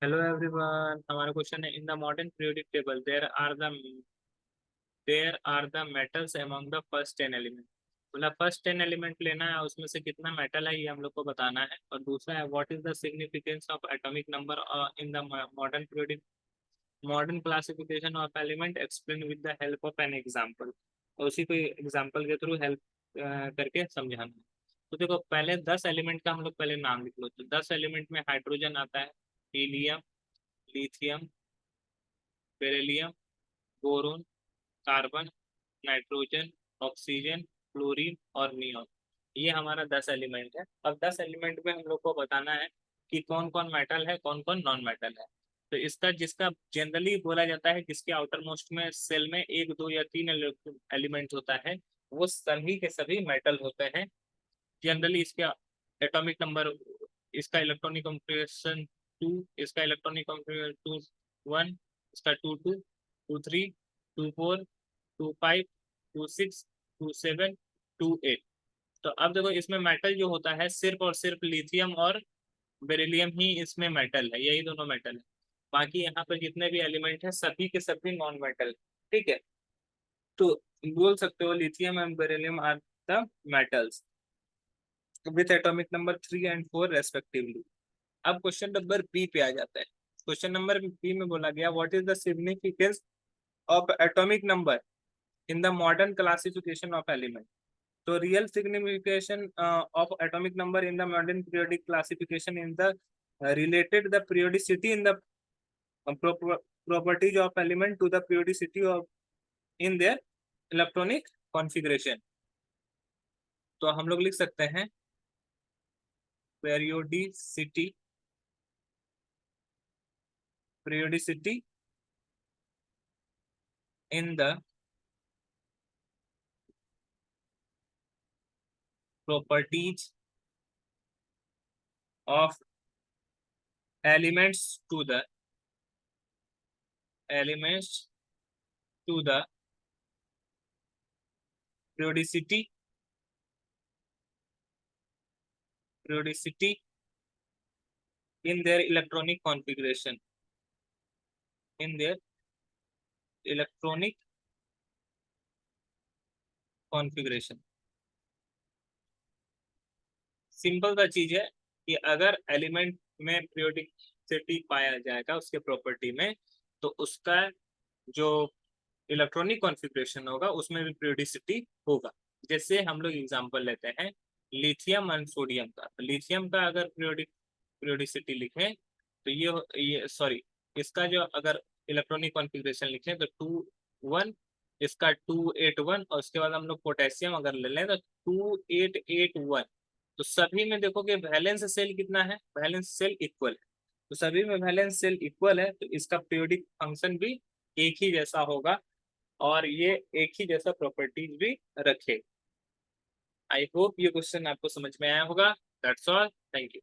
Hello everyone, हमारा question है in the modern periodic table there are the metals among the first 10 element. मतलब first 10 element लेना है, उसमें से कितना मेटल है ये हम लोग को बताना है। और दूसरा है what is the significance of atomic number in the modern classification of element explain with the help of an example. और उसी को एग्जांपल के थ्रू हेल्प करके समझाना है। तो देखो, पहले 10 एलिमेंट का हम लोग पहले नाम लिख लो। तो 10 एलिमेंट में हाइड्रोजन आता है, helium, lithium, beryllium, boron, carbon, nitrogen, oxygen, chlorine और नियोन। ये हमारा 10 एलिमेंट है। अब 10 एलिमेंट में हम लोग को बताना है कि कौन कौन मेटल है, कौन कौन नॉन मेटल है। तो इसका जिसका जनरली बोला जाता है किसके आउटर मोस्ट में सेल में एक दो या तीन एलिमेंट होता है, वो सभी के सभी मेटल होते हैं। जनरली इसका एटॉमिक नंबर, इसका इलेक्ट्रॉनिक कॉन्फ़िगरेशन 2, इसका इलेक्ट्रॉनिक कॉन्फ़िगरेशन 2 1, इसका 2 2, 2 3, 2 4, 2 5, 2 6, 2 7, 2 8। तो अब देखो, इसमें मेटल जो होता है सिर्फ और सिर्फ लिथियम और बेरिलियम ही इसमें मेटल है, यही दोनों मेटल है। बाकी यहाँ पर जितने भी एलिमेंट है सभी के सभी नॉन मेटल। ठीक है, तो बोल सकते हो lithium and beryllium are the metals with atomic number 3 और 4 रेस्पेक्टिवली। अब क्वेश्चन नंबर बी पे आ जाता है। क्वेश्चन नंबर बी में बोला गया what is the significance of atomic number in the modern classification of element. तो real signification of atomic number in the modern periodic classification in the related the periodicity in the properties of element to the periodicity of in their electronic configuration। तो हम लोग लिख सकते हैं periodicity periodicity in the properties of elements to the elements to the periodicity periodicity in their electronic configuration in their electronic configuration। Simple सा चीज है कि अगर एलिमेंट में periodicity पाया जाएगा उसके प्रॉपर्टी में, तो उसका जो इलेक्ट्रॉनिक कॉन्फ़िगरेशन होगा उसमें भी periodicity होगा। जैसे हम लोग एग्जांपल लेते हैं लिथियम एंड सोडियम का। तो लिथियम का अगर periodicity लिखें तो ये सॉरी, इसका जो अगर इलेक्ट्रॉनिक कॉन्फ़िगरेशन लिखें तो 2 1, इसका 2 8 1, और उसके बाद हम लोग पोटेशियम अगर ले लें तो 2 8 8 1। तो सभी में देखो कि वैलेंस सेल कितना है, वैलेंस सेल इक्वल है। तो सभी में वैलेंस सेल इक्वल है, तो इसका पीरियोडिक फंक्शन भी एक ही जैसा होगा और ये एक ही जैसा प्रॉपर्टीज भी रखे। आई होप ये क्वेश्चन आपको समझ में आया होगा। That's all, thank you.